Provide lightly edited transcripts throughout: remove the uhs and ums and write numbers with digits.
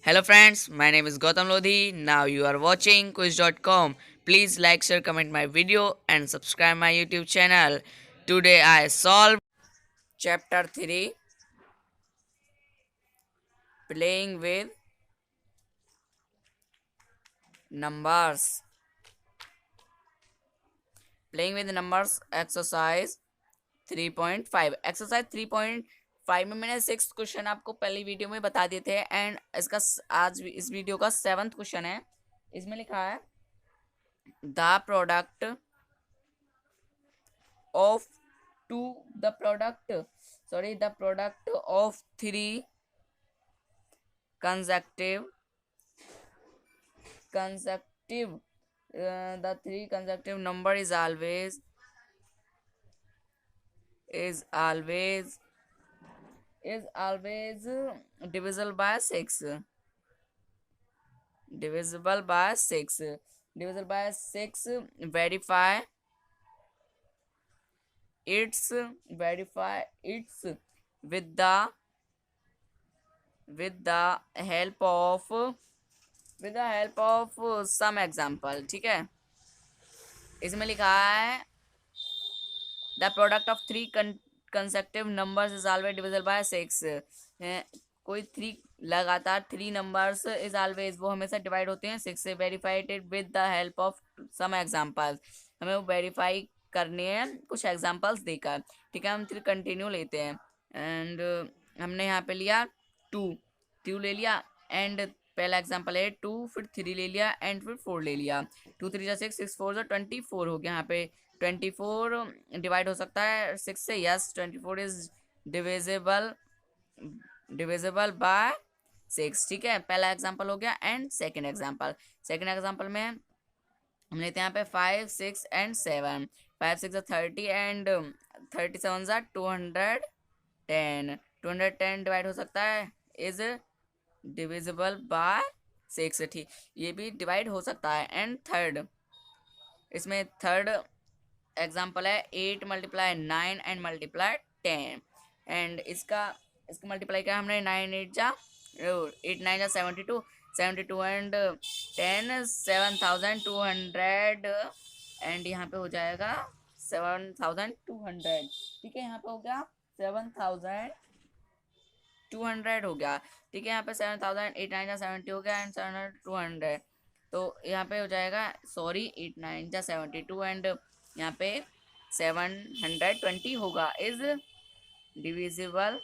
Hello friends, my name is Gautam Lodhi. Now you are watching quiz.com. Please like, share, comment my video and subscribe my YouTube channel. Today I solve chapter 3 playing with numbers. Playing with numbers exercise 3.5 exercise 3.5 में मैंने six question आपको पहली video में बता दिए थे and इसका आज इस वीडियो का सेवंथ क्वेश्चन है। इसमें लिखा है the product of the product of three consecutive the three consecutive number is always divisible by 6. Divisible by 6. Verify its with the help of some example। ठीक है, इसमें लिखा है the product of three consecutive numbers is always divisible by 6। कोई three लगातार three numbers is always वो हमेशा divide होते हैं 6 से। Verified it with the help of some examples, हमें वो वेरीफाई करने हैं कुछ एग्जांपल्स देकर। ठीक है, हम फिर कंटिन्यू लेते हैं एंड हमने यहाँ पे लिया टू ले लिया एंड पहला एग्जांपल है 2, फिर 3 ले लिया एंड फिर 4 ले लिया। 2 3 6 6 4 24 हो गया। यहाँ पे 24 डिवाइड हो सकता है 6 से। Yes, 24 is divisible bye 6। ठीक है, पहला एग्जांपल हो गया एंड सेकंड एग्जांपल में हम लेते हैं यहाँ पे 5 6 एंड 7। 5 6 30 एंड 37 210। 210 डिवाइड हो सकता है, इज डिविजिबल बाय 6। ठीक, ये भी डिवाइड हो सकता है। एंड इसमें थर्ड एग्जाम्पल है 8 मल्टीप्लाई 9 एंड मल्टीप्लाई 10 एंड इसका मल्टीप्लाई किया हमने 9 8 जा 72 एंड 10 7200 एंड यहाँ पे हो जाएगा 7200। ठीक है, यहाँ पे हो गया 7200 हो गया। ठीक है, यहाँ पे 7000 8 9 70 हो गया एंड 7200, तो यहाँ पे हो जाएगा 8 9 72 एंड यहाँ पे 720 होगा, इज डिविजिबल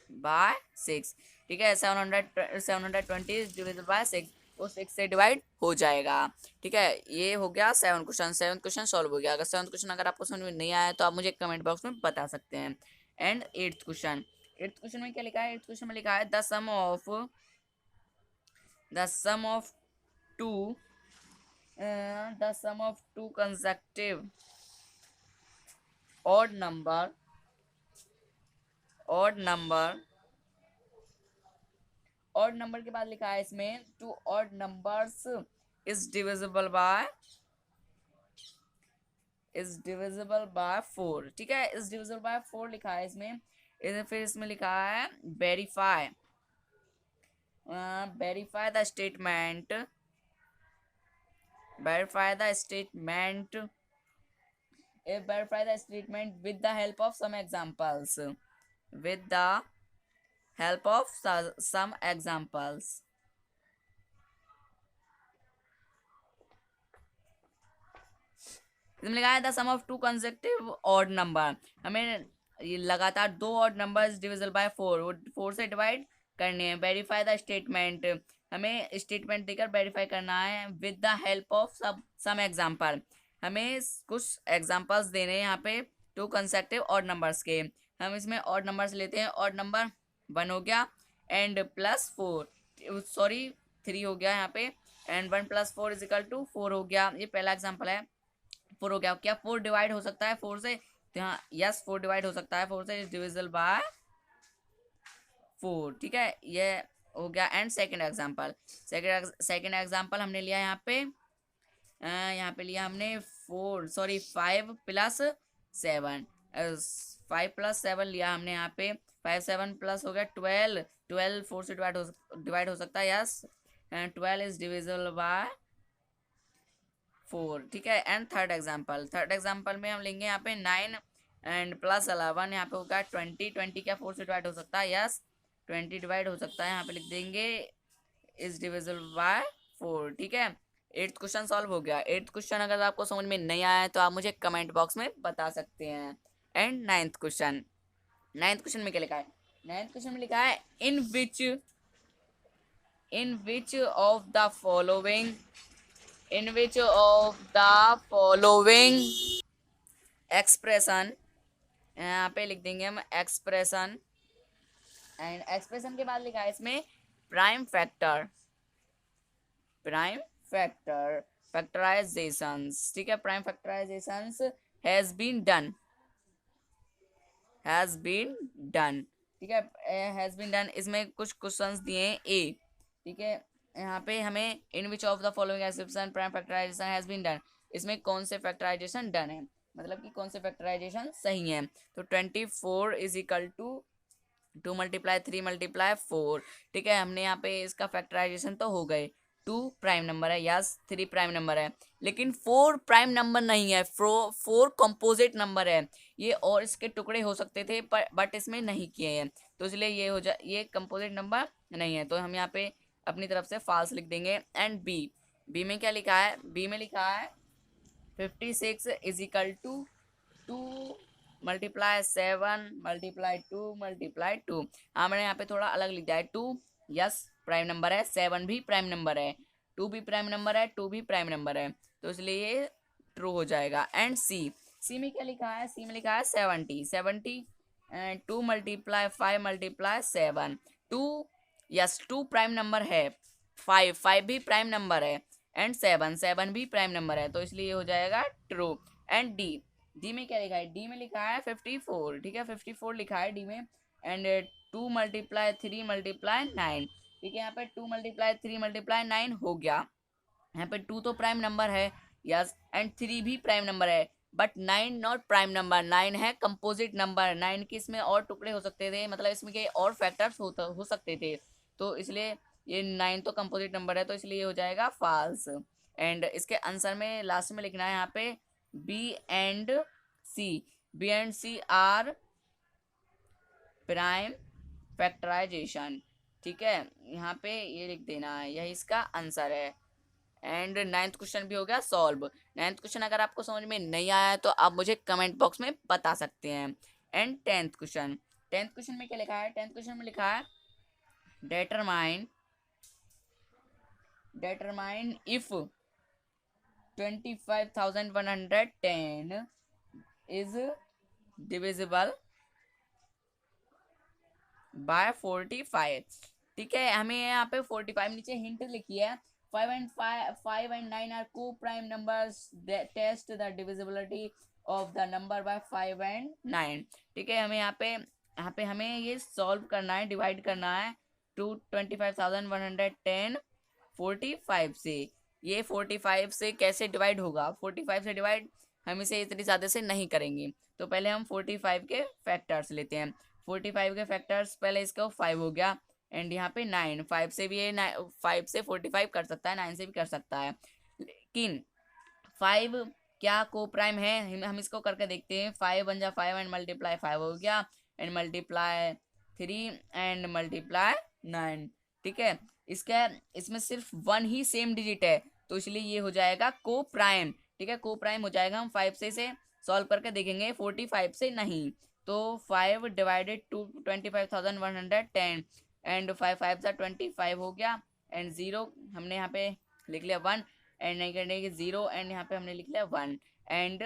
बाय 6। ठीक है, 720 इज डिविजिबल बाय 6, वो 6 से डिवाइड हो जाएगा। ठीक है, ये हो गया सेवन क्वेश्चन सॉल्व हो गया। अगर सेवन क्वेश्चन अगर आपको समझ में नहीं आया तो आप मुझे कमेंट बॉक्स में बता सकते हैं। एंड एट्थ क्वेश्चन में क्या लिखा है? एट्थ क्वेश्चन में लिखा है the sum of two consecutive odd number के बाद लिखा है इसमें two odd numbers is divisible by 4। ठीक है, is divisible by 4 लिखा है इसमें। फिर इसमें लिखा है verify the statement with the help of some examples। इसमें लिखा है the sum of two consecutive odd number, हमें ये लगातार दो ऑड नंबर्स डिविजिबल बाय 4 से डिवाइड करने हैं। वेरीफाई द स्टेटमेंट, हमें स्टेटमेंट देकर वेरीफाई करना है with the help of some example, हमें कुछ एग्जांपल्स देने हैं यहाँ पे टू कंसेक्टिव ऑड नंबर्स के। हम इसमें ऑड नंबर्स लेते हैं। ऑड नंबर 1 हो गया एंड +4 3 हो गया यहाँ पे एंड 1 + 4 = 4 हो गया। ये पहला एग्जाम्पल है। 4 हो गया। क्या 4 डिवाइड हो सकता है 4 से? यहाँ यस, 4 डिवाइड हो सकता है 4 से, इज डिविजिबल बाय 4। ठीक है, ये हो गया। एंड सेकंड एग्जांपल हमने लिया यहाँ पे लिया हमने 5 + 7 5+7 लिया हमने यहाँ पे, 5 7 प्लस हो गया 12, 12 4 से डिवाइड हो सकता है, yes, and 12 is divisible by 4, ठीक है। एंड थर्ड एग्जाम्पल में हम लेंगे यहाँ पे 9 एंड +11, यहाँ पे होगा 20, 20 क्या 4 से डिवाइड हो सकता है, यस, 20 डिवाइड हो सकता है, यहाँ पे लिख देंगे इज डिविजिबल बाय 4, ठीक है। 8th क्वेश्चन सॉल्व हो गया। 8th क्वेश्चन अगर आपको समझ में नहीं आया है तो आप मुझे कमेंट बॉक्स में बता सकते हैं। And 9th question, 9th question में क्या लिखा है? 9th क्वेश्चन में लिखा है in which of the following expression, यहाँ पे लिख देंगे हम एक्सप्रेशन, एंड एक्सप्रेशन के बाद लिखा है इसमें प्राइम फैक्टराइजेशंस, ठीक है, prime factorisations has been done, ठीक है, हैज बीन डन। इसमें कुछ क्वेश्चंस दिए हैं ए, ठीक है, यहाँ पे हमें in which of the following expression prime factorisation has been done, इसमें कौन से फैक्टराइजेशन डन है, मतलब कि कौन से फैक्टराइजेशन सही है। तो 24 इज इक्वल टू 2 × 3 × 4, ठीक है, हमने यहाँ पे इसका फैक्टराइजेशन तो हो गए। 2 प्राइम नंबर है, यस, 3 प्राइम नंबर है, लेकिन 4 प्राइम नंबर नहीं है, 4 कंपोजिट नंबर है, ये और इसके टुकड़े हो सकते थे पर बट इसमें नहीं किए हैं, तो इसलिए ये कंपोजिट नंबर नहीं है, तो हम यहाँ पे अपनी तरफ से फॉल्स लिख देंगे। एंड बी में क्या लिखा है? बी में लिखा है 56 इज इक्वल टू 2 × 7 × 2 × 2, हमने यहाँ पे थोड़ा अलग लिख दिया है। 2 यस प्राइम नंबर है, 7 भी प्राइम नंबर है, 2 भी प्राइम नंबर है, 2 भी प्राइम नंबर है, तो इसलिए ये ट्रू हो जाएगा। एंड सी में क्या लिखा है? सी में लिखा है 70 2 × 5 × 7, 2 यस 2 प्राइम नंबर है, 5 भी प्राइम नंबर है, एंड 7 भी प्राइम नंबर है, तो इसलिए हो जाएगा ट्रू। एंड डी में क्या लिखा है? डी में लिखा है 54, ठीक है, 54 लिखा है डी में। एंड 2 × 3 × 9, ठीक है, यहाँ पे 2 × 3 × 9 हो गया। यहाँ पे 2 तो प्राइम नंबर है, यस, एंड 3 भी प्राइम नंबर है, बट 9 नॉट प्राइम नंबर, 9 है कंपोजिट नंबर, 9 के इसमें और टुकड़े हो सकते थे, मतलब इसमें के और फैक्टर्स हो सकते थे, तो इसलिए ये 9 तो कंपोजिट नंबर है, तो इसलिए ये हो जाएगा फॉल्स। एंड इसके आंसर में लास्ट में लिखना है यहाँ पे B and C are prime factorisation, ठीक है, यहाँ पे ये लिख देना है, यही इसका आंसर है। एंड 9th क्वेश्चन भी हो गया सॉल्व। 9th क्वेश्चन अगर आपको समझ में नहीं आया है तो आप मुझे कमेंट बॉक्स में बता सकते हैं। And 10th question, 10th question में क्या लिखा है? 10th क्वेश्चन में लिखा है determine if 25,110 is divisible by 45, ठीक है, हमें यहाँ पे 45 नीचे हिंट लिखी है, 5 and 9 are co-prime numbers that test the divisibility of the number by 5 and 9, ठीक है, हमें यहाँ पे हमें ये सॉल्व करना है, डिवाइड करना है टू 25,110 45 से। ये 45 से कैसे डिवाइड होगा? 45 से डिवाइड हम इसे इतनी ज़्यादा से नहीं करेंगे, तो पहले हम 45 के फैक्टर्स लेते हैं। 45 के फैक्टर्स, पहले इसका 5 हो गया, एंड यहाँ पे 9, 5 से भी ये 5 से 45 कर सकता है, 9 से भी कर सकता है, लेकिन 5 क्या को प्राइम है? हम इसको करके देखते हैं। 5 × 5 एंड × 5 हो गया, एंड × 3 एंड × 9, ठीक है, इसमें सिर्फ 1 ही सेम डिजिट है, तो इसलिए ये हो जाएगा को प्राइम, ठीक है, को प्राइम हो जाएगा। हम 5 से इसे सॉल्व करके देखेंगे, 45 से नहीं, तो 5 डिवाइडेड टू 25,110 एंड 5 5 25 हो गया, एंड 0 हमने यहाँ पे लिख लिया 1, एंड नहीं करने के 0, एंड यहाँ पे हमने लिख लिया 1, एंड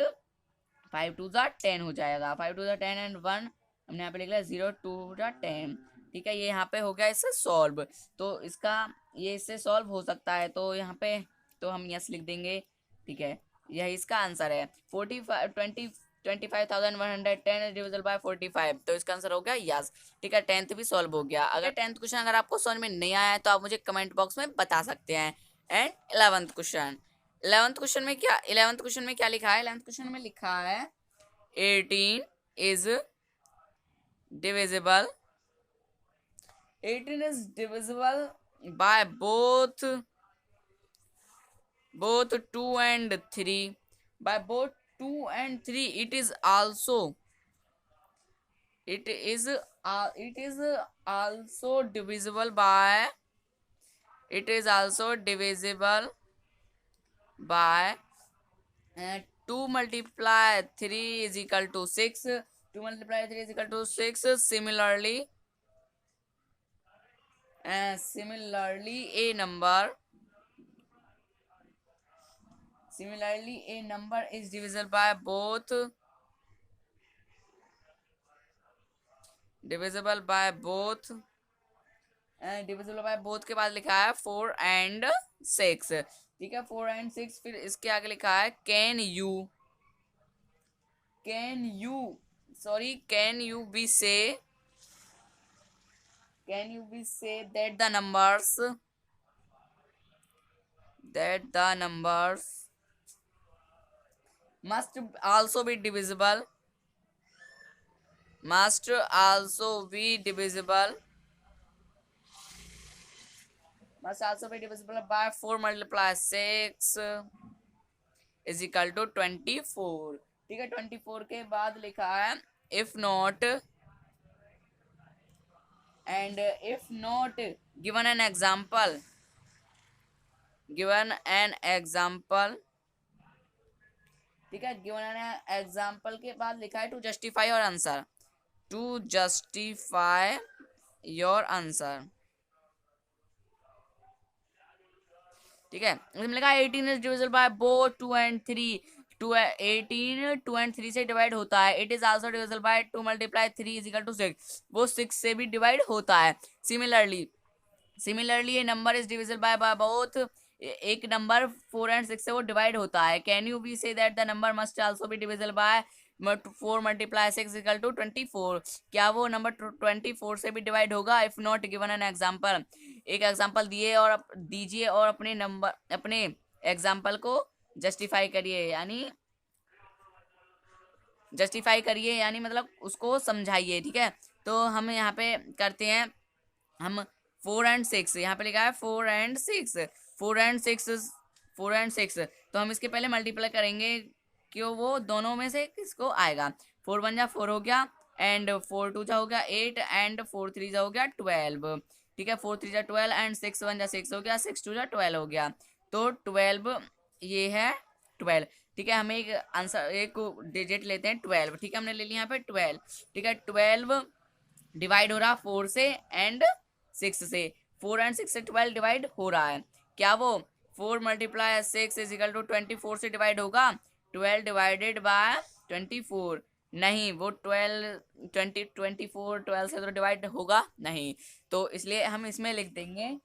5 2 10 हो जाएगा, 5 2 10 एंड 1 हमने यहाँ पे लिख लिया 0 2 10, ठीक है, ये यहाँ पे हो गया इससे सॉल्व, तो इसका ये इससे सॉल्व हो सकता है, तो यहाँ पे तो हम यस लिख देंगे, ठीक है, यही इसका आंसर है। 25,110 डिविजल बाय 45, तो इसका आंसर हो गया यस, ठीक है, 10th भी सॉल्व हो गया। अगर 10th क्वेश्चन अगर आपको समझ में नहीं आया है तो आप मुझे कमेंट बॉक्स में बता सकते हैं। And 11th question, 11th question में क्या लिखा है? 11th क्वेश्चन में लिखा है 18 is divisible. 18 is divisible by both 2 and 3. By both 2 and 3, it is also divisible by, it is also divisible by 2 multiply 3 is equal to 6. 2 multiply 3 is equal to 6. Similarly a number is divisible by both के बाद लिखा है 4 and 6. ठीक है, 4 and 6. फिर इसके आगे लिखा है कैन यू बी से that the numbers must also be divisible by 4 multiply 6 is equal to 24. ठीक है, 24 के बाद लिखा है if not given an example ठीक है, गिवन एन एग्जाम्पल के बाद लिखा है टू जस्टिफाई योर आंसर. ठीक है, इसमें लिखा है 18 is divisible by both 2 and 3. 18 2 and 3 से डिवाइड होता है. It is also divisible by 2 multiply 3 is equal to 6. वो 6 से भी डिवाइड होता है. सिमिलरली ये number is divisible by both. एक नंबर 4 and 6 से वो डिवाइड होता है. Can you be say that the number must also be divisible by 4 multiply 6 equal to 24. क्या वो नंबर 24 से भी डिवाइड होगा? If not given an example. एक एग्जाम्पल दीजिए और अपने एग्जाम्पल को जस्टिफाई करिए, यानी मतलब उसको समझाइए. ठीक है, तो हम यहाँ पे करते हैं, हम 4 and 6, यहाँ पे लिखा है 4 and 6. तो हम इसके पहले मल्टीप्लाई करेंगे क्यों, वो दोनों में से किसको आएगा. 4 1 जा 4 हो गया, एंड 4 2 जा हो गया 8, एंड 4 3 जा हो गया 12. ठीक है, 4 3 जा 12, एंड 6 1 जा 6 हो गया, 6 2 जा 12 हो गया. तो 12 ये है 12. ठीक है, हमें एक डिजिट लेते हैं 12. ठीक है, हमने ले लिया यहाँ पे 12. ठीक है, 12 डिवाइड हो रहा 4 से एंड 6 से. 4 and 6 से 12 डिवाइड हो रहा है. क्या वो 4 multiply 6 इज इक्वल टू 24 से डिवाइड होगा? 12 डिवाइडेड बाय 24 नहीं, वो 24 12 से तो डिवाइड होगा नहीं. तो इसलिए हम इसमें लिखेंगे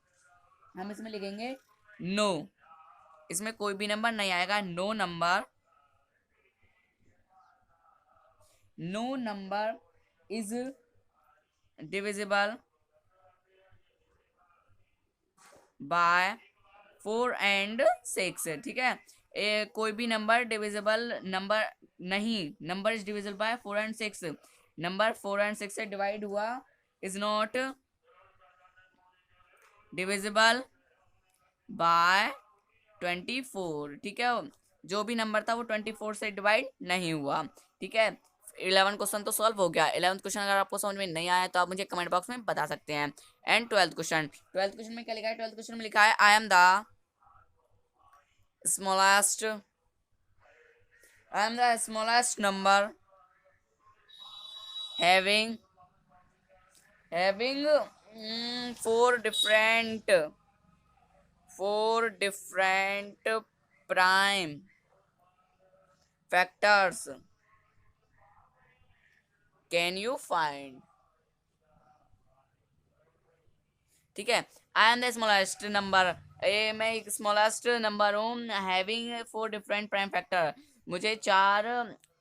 नो. इसमें कोई भी नंबर नहीं आएगा. No number is divisible by 4 and 6. ठीक है, कोई भी नंबर डिविजिबल नंबर नहीं. Number is divisible by 4 and 6. Number 4 and 6 से डिवाइड हुआ इज नॉट डिविजिबल बाय 24. ठीक है, जो भी नंबर था वो 24 से डिवाइड नहीं हुआ. ठीक है, 11 क्वेश्चन तो सॉल्व हो गया. 11th क्वेश्चन अगर आपको समझ में नहीं आया तो आप मुझे कमेंट बॉक्स में बता सकते हैं. एंड 12th क्वेश्चन में क्या लिखा है? 12th क्वेश्चन में लिखा है I am the smallest number having four different prime factors. Can you find? ठीक है, I am the smallest number. मैं एक स्मॉलेस्ट नंबर हूँ. Having 4 different prime factor. मुझे 4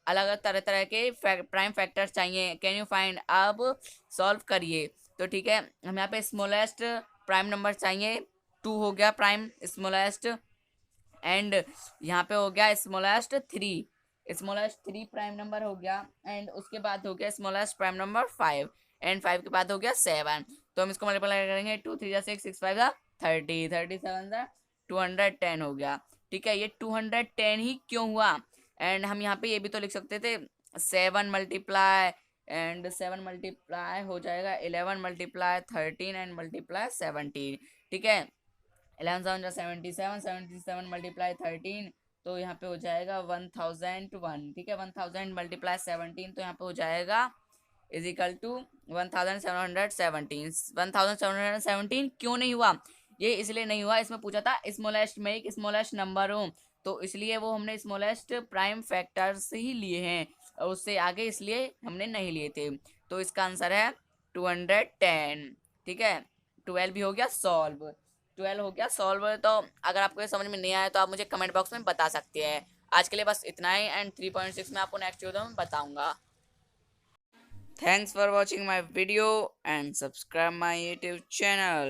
अलग अलग तरह के प्राइम फैक्टर्स चाहिए. Can you find? अब सॉल्व करिए. तो ठीक है, हम यहाँ पे स्मॉलेस्ट प्राइम नंबर चाहिए. 2 हो गया प्राइम स्मॉलेस्ट, एंड यहाँ पे हो गया स्मॉलेस्ट 3. स्मॉलेस्ट 3 प्राइम नंबर हो गया, एंड उसके बाद हो गया स्मॉलेस्ट प्राइम नंबर 5, एंड 5 के बाद हो गया 7। तो हम इसको मल्टीप्लाई करेंगे, 2 3 जा 6, 6 5 जा 30, 37 जा 210 हो गया। ठीक है, ये 210 ही क्यों हुआ? एंड हम यहाँ पे ये भी तो लिख सकते थे 7 मल्टीप्लाई, एंड 7 मल्टीप्लाई हो जाएगा 11 मल्टीप्लाई 13 एंड मल्टीप्लाई 17। ठीक है, 11 7 77, 77 मल्टीप्लाई 13, तो यहाँ पे हो जाएगा 1001। ठीक है, 1000 मल्टीप्लाई 17, तो यहाँ पे हो जाएगा इज इक्वल टू 1717। 1717 क्यों नहीं हुआ? ये इसलिए नहीं हुआ, इसमें पूछा था स्मॉलेस्ट में एक स्मॉलेस्ट नंबर हो, तो इसलिए वो हमने स्मॉलेस्ट प्राइम फैक्टर से ही लिए हैं, और उससे आगे इसलिए हमने नहीं लिए थे। तो इसका आंसर है 210। ठीक है, 12 भी हो गया सॉल्व। 12 हो गया सॉल्व। तो अगर आपको ये समझ में नहीं आया तो आप मुझे कमेंट बॉक्स में बता सकते हैं। आज के लिए बस इतना ही, एंड 3.6 में आपको नेक्स्ट वीडियो में बताऊंगा। Thanks for watching my video and subscribe my YouTube channel.